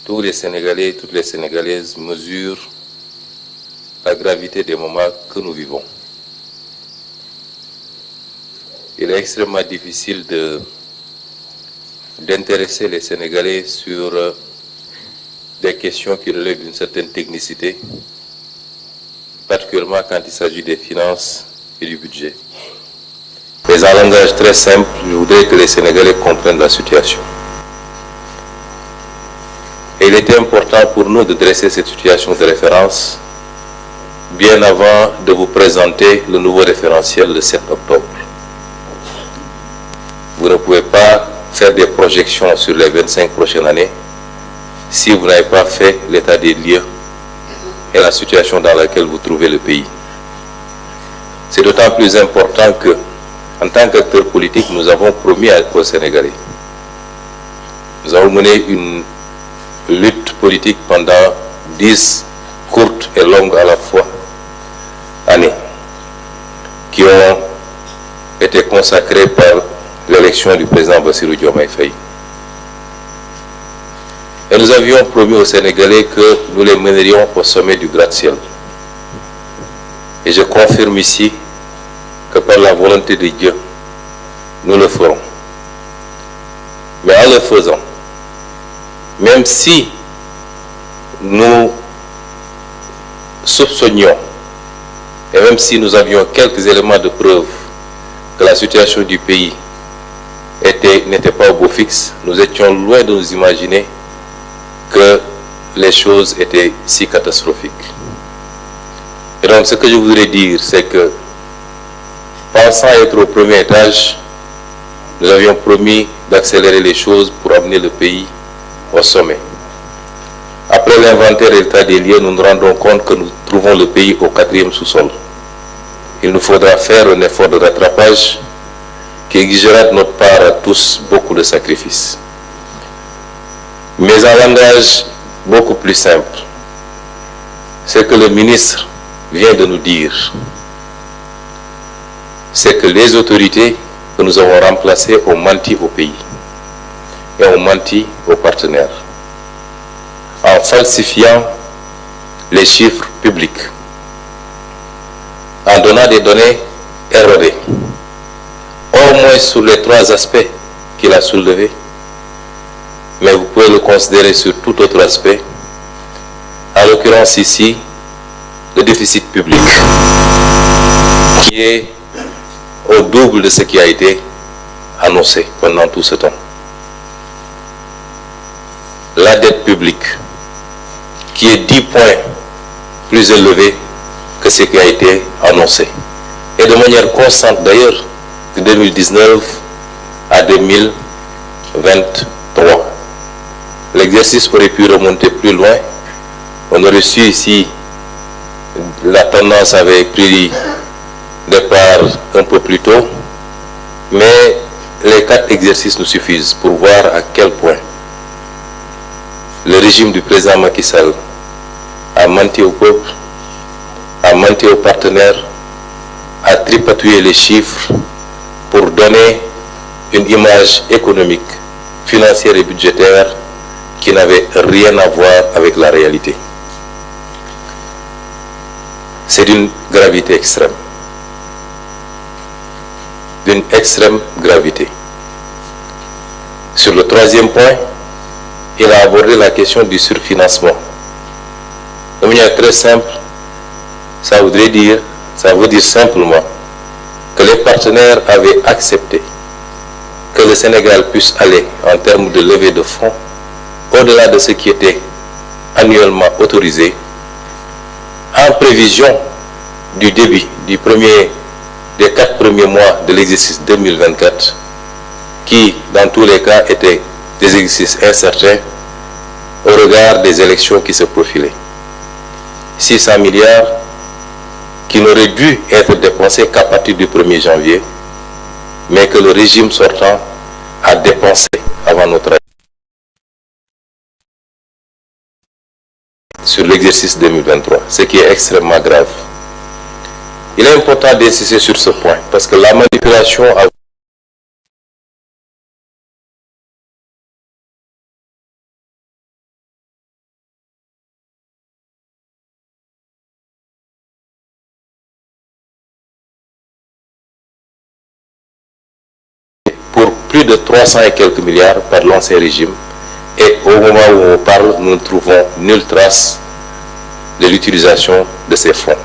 tous les Sénégalais et toutes les Sénégalaises mesurent la gravité des moments que nous vivons. Il est extrêmement difficile d'intéresser les Sénégalais sur des questions qui relèvent d'une certaine technicité, particulièrement quand il s'agit des finances et du budget. Mais en langage très simple, je voudrais que les Sénégalais comprennent la situation. Et il était important pour nous de dresser cette situation de référence bien avant de vous présenter le nouveau référentiel le 7 octobre. Vous ne pouvez pas faire des projections sur les 25 prochaines années si vous n'avez pas fait l'état des lieux et la situation dans laquelle vous trouvez le pays. C'est d'autant plus important que, en tant qu'acteurs politiques, nous avons promis aux Sénégalais. Nous avons mené une lutte politique pendant 10 courtes et longues à la fois années, qui ont été consacrées par l'élection du président Bassirou Diomaye Faye. Et nous avions promis aux Sénégalais que nous les mènerions au sommet du gratte-ciel. Et je confirme ici que par la volonté de Dieu, nous le ferons. Mais en le faisant, même si nous soupçonnions, et même si nous avions quelques éléments de preuve que la situation du pays n'était pas au beau fixe, nous étions loin de nous imaginer que les choses étaient si catastrophiques. Et donc ce que je voudrais dire, c'est que pensant être au premier étage, nous avions promis d'accélérer les choses pour amener le pays au sommet. Après l'inventaire et l'état des lieux, nous nous rendons compte que nous trouvons le pays au 4e sous-sol. Il nous faudra faire un effort de rattrapage qui exigera de notre part à tous beaucoup de sacrifices. Mais en langage beaucoup plus simple, c'est que le ministre vient de nous dire, c'est que les autorités que nous avons remplacées ont menti au pays et ont menti aux partenaires en falsifiant les chiffres publics, en donnant des données erronées, au moins sur les 3 aspects qu'il a soulevés, mais vous pouvez le considérer sur tout autre aspect, en l'occurrence ici, le déficit public, qui est au double de ce qui a été annoncé pendant tout ce temps. La dette publique, qui est 10 points plus élevée que ce qui a été annoncé. Et de manière constante d'ailleurs, de 2019 à 2023. L'exercice aurait pu remonter plus loin. On aurait su ici, la tendance avait pris départ un peu plus tôt, mais les 4 exercices nous suffisent pour voir à quel point le régime du président Macky Sall a menti au peuple, a menti aux partenaires, a tripatouillé les chiffres pour donner une image économique, financière et budgétaire qui n'avait rien à voir avec la réalité. C'est d'une gravité extrême. D'une extrême gravité. Sur le 3e point, il a abordé la question du surfinancement. De manière très simple, ça veut dire simplement que les partenaires avaient accepté que le Sénégal puisse aller en termes de levée de fonds au-delà de ce qui était annuellement autorisé, en prévision du début des 4 premiers mois de l'exercice 2024, qui dans tous les cas étaient des exercices incertains au regard des élections qui se profilaient. 600 milliards qui n'auraient dû être dépensés qu'à partir du 1er janvier, mais que le régime sortant a dépensé avant notre arrivée sur l'exercice 2023, ce qui est extrêmement grave. Il est important d'insister sur ce point, parce que la manipulation a plus de 300 et quelques milliards par l'ancien régime. Et au moment où on parle, nous ne trouvons nulle trace de l'utilisation de ces fonds.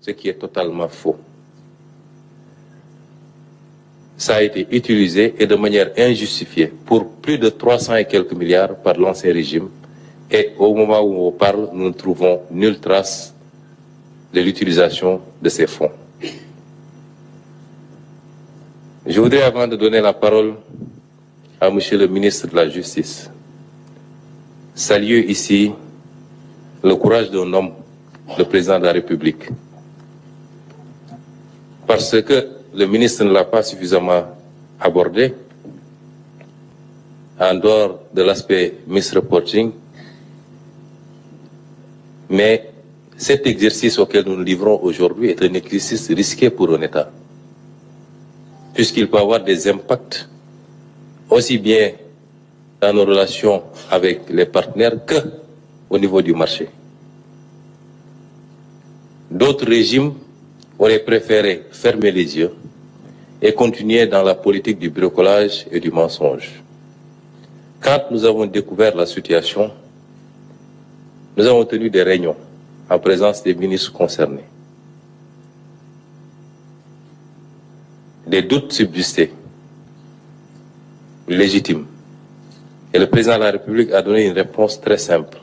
Ce qui est totalement faux. Ça a été utilisé et de manière injustifiée pour plus de 300 et quelques milliards par l'ancien régime. Et au moment où on parle, nous ne trouvons nulle trace de l'utilisation de ces fonds. Je voudrais, avant de donner la parole à Monsieur le ministre de la Justice, saluer ici le courage d'un homme, le président de la République. Parce que le ministre ne l'a pas suffisamment abordé, en dehors de l'aspect misreporting, mais cet exercice auquel nous nous livrons aujourd'hui est un exercice risqué pour un État, puisqu'il peut avoir des impacts aussi bien dans nos relations avec les partenaires qu'au niveau du marché. D'autres régimes auraient préféré fermer les yeux et continuer dans la politique du bricolage et du mensonge. Quand nous avons découvert la situation, nous avons tenu des réunions en présence des ministres concernés. Des doutes subsistaient, légitimes. Et le président de la République a donné une réponse très simple.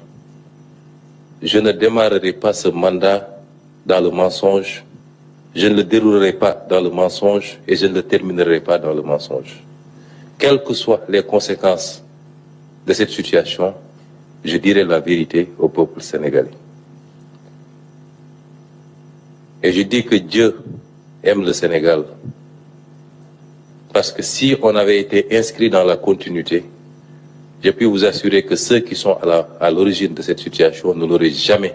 Je ne démarrerai pas ce mandat dans le mensonge, je ne le déroulerai pas dans le mensonge et je ne le terminerai pas dans le mensonge. Quelles que soient les conséquences de cette situation, je dirai la vérité au peuple sénégalais. Et je dis que Dieu aime le Sénégal. Parce que si on avait été inscrit dans la continuité, je puis vous assurer que ceux qui sont à l'origine de cette situation ne l'auraient jamais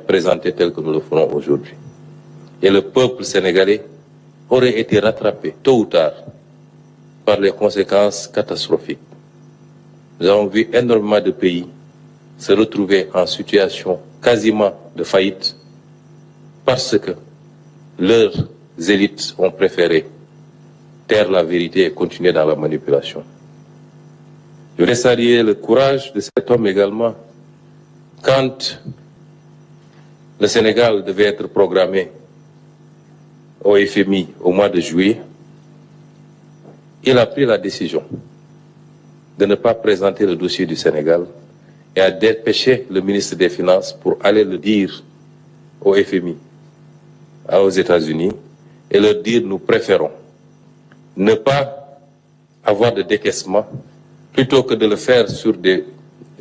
présenté tel que nous le ferons aujourd'hui. Et le peuple sénégalais aurait été rattrapé, tôt ou tard, par les conséquences catastrophiques. Nous avons vu énormément de pays se retrouver en situation quasiment de faillite parce que leurs élites ont préféré taire la vérité et continuer dans la manipulation. Je voudrais saluer le courage de cet homme également. Quand le Sénégal devait être programmé au FMI au mois de juillet, il a pris la décision de ne pas présenter le dossier du Sénégal et a dépêché le ministre des Finances pour aller le dire au FMI, aux États-Unis, et leur dire nous préférons ne pas avoir de décaissement plutôt que de le faire sur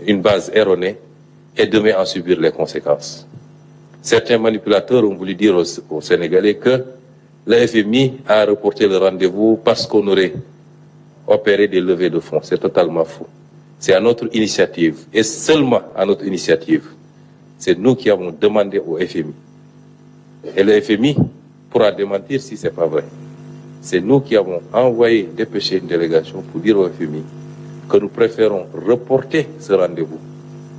une base erronée et demain en subir les conséquences. Certains manipulateurs ont voulu dire aux Sénégalais que le FMI a reporté le rendez-vous parce qu'on aurait opéré des levées de fonds. C'est totalement faux. C'est à notre initiative, et seulement à notre initiative. C'est nous qui avons demandé au FMI. Et le FMI pourra démentir si ce n'est pas vrai. C'est nous qui avons envoyé, dépêché une délégation pour dire au FMI que nous préférons reporter ce rendez-vous,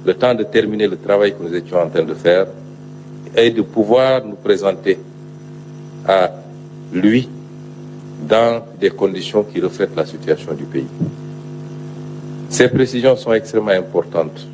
le temps de terminer le travail que nous étions en train de faire, et de pouvoir nous présenter à lui dans des conditions qui reflètent la situation du pays. Ces précisions sont extrêmement importantes